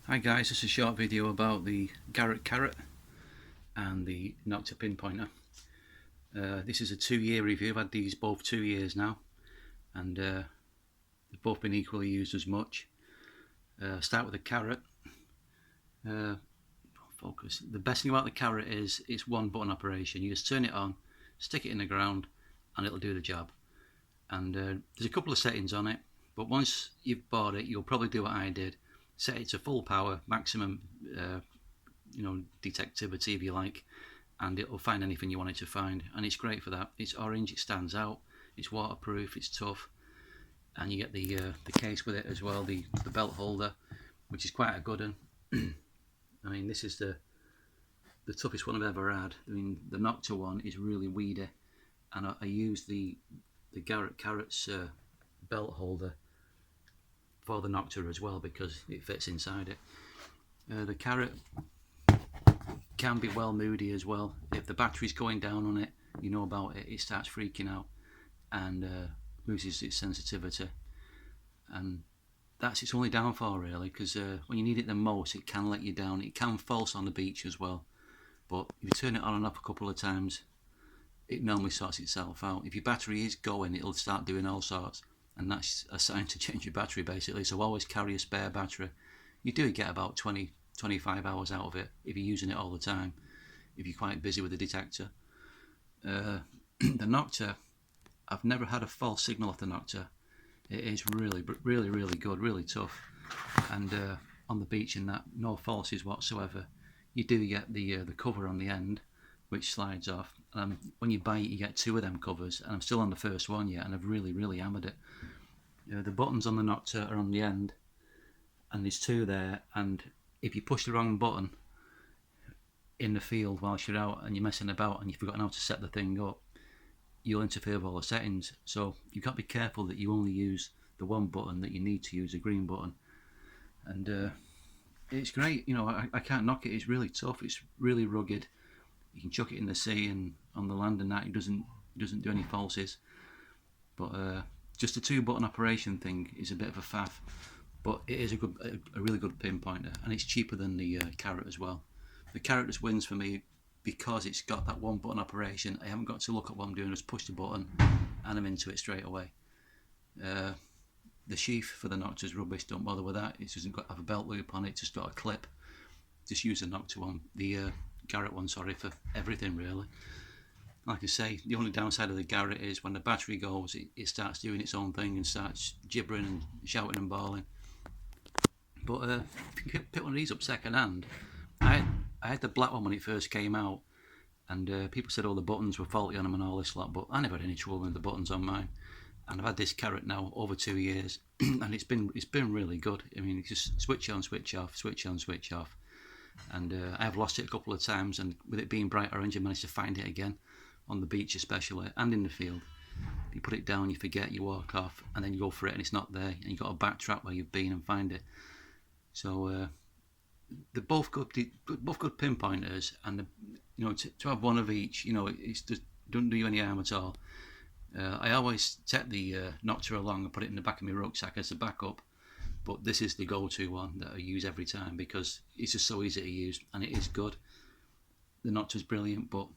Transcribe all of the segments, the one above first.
Hi guys, this is a short video about the Garrett and the Nokta pinpointer. This is a 2-year review. I've had these both 2 years now, and they've both been equally used as much. Start with the Garrett. Focus. The best thing about the Garrett is it's one button operation. You just turn it on, stick it in the ground, and it'll do the job. And there's a couple of settings on it, but once you've bought it, you'll probably do what I did. Set it to full power, maximum detectivity if you like, and it will find anything you want it to find, and it's great for that. It's orange, it stands out, it's waterproof, it's tough, and you get the case with it as well, the belt holder, which is quite a good one. I mean, this is the toughest one I've ever had. I mean, the Nokta one is really weedy, and I use the Garrett's belt holder for the Nokta as well because it fits inside it. The Garrett can be well moody as well. If the battery's going down on it, you know about it, it starts freaking out and loses its sensitivity, and that's its only downfall really, because when you need it the most it can let you down. It can false on the beach as well, but if you turn it on and off a couple of times it normally sorts itself out. If your battery is going, it'll start doing all sorts, and that's a sign to change your battery basically. So always carry a spare battery. You do get about 20-25 hours out of it if you're using it all the time, if you're quite busy with the detector. The Nokta, I've never had a false signal off the Nokta. It is really good, really tough, and on the beach and that, no falses whatsoever. You do get the cover on the end, which slides off. When you buy it, you get 2 of them covers, and I'm still on the first one yet, and I've really hammered it. The buttons on the Nokta are on the end, and there's 2 there, and if you push the wrong button in the field whilst you're out and you're messing about and you've forgotten how to set the thing up, you'll interfere with all the settings. So you've got to be careful that you only use the one button that you need to use, the green button. And it's great, you know, I can't knock it. It's really tough, it's really rugged. You can chuck it in the sea and on the land and that, it doesn't do any falses. But just a 2-button operation thing is a bit of a faff, but it is a really good pinpointer, and it's cheaper than the Garrett as well. The Garrett just wins for me because it's got that 1-button operation. I haven't got to look at what I'm doing, just push the button and I'm into it straight away. The sheath for the Nokta is rubbish, don't bother with that. It doesn't have a belt loop on it, just got a clip. Just use the Nokta one, the Garrett one, sorry, for everything really. Like I say, the only downside of the Garrett is when the battery goes, it starts doing its own thing and starts gibbering and shouting and bawling. But if you can pick one of these up second hand, I had the black one when it first came out, and people said all the buttons were faulty on them and all this lot, but I never had any trouble with the buttons on mine. And I've had this Garrett now over 2 years, and it's been really good. I mean, it's just switch on, switch off, switch on, switch off. And I have lost it a couple of times, and with it being bright orange, I managed to find it again, on the beach especially, and in the field. You put it down, you forget, you walk off, and then you go for it and it's not there, and you've got to backtrack where you've been and find it. So they're both good pinpointers, and to have one of each, it just doesn't do you any harm at all. I always take the Nokta along and put it in the back of my rucksack as a backup, but this is the go-to one that I use every time because it's just so easy to use, and it is good. The Nokta's brilliant, but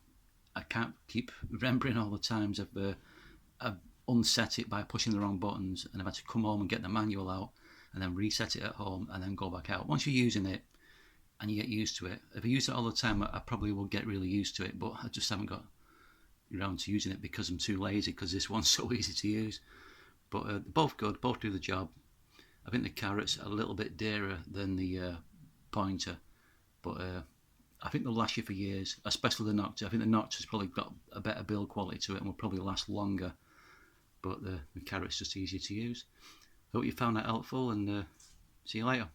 I can't keep remembering all the times I've unset it by pushing the wrong buttons, and I've had to come home and get the manual out and then reset it at home and then go back out. Once you're using it and you get used to it, if I use it all the time, I probably will get really used to it, but I just haven't got around to using it because I'm too lazy, because this one's so easy to use. But both good, both do the job. I think the Garrett's a little bit dearer than the pointer, but I think they'll last you for years, especially the Nokta. I think the Nokta's probably got a better build quality to it and will probably last longer, but the Garrett's just easier to use. Hope you found that helpful, and see you later.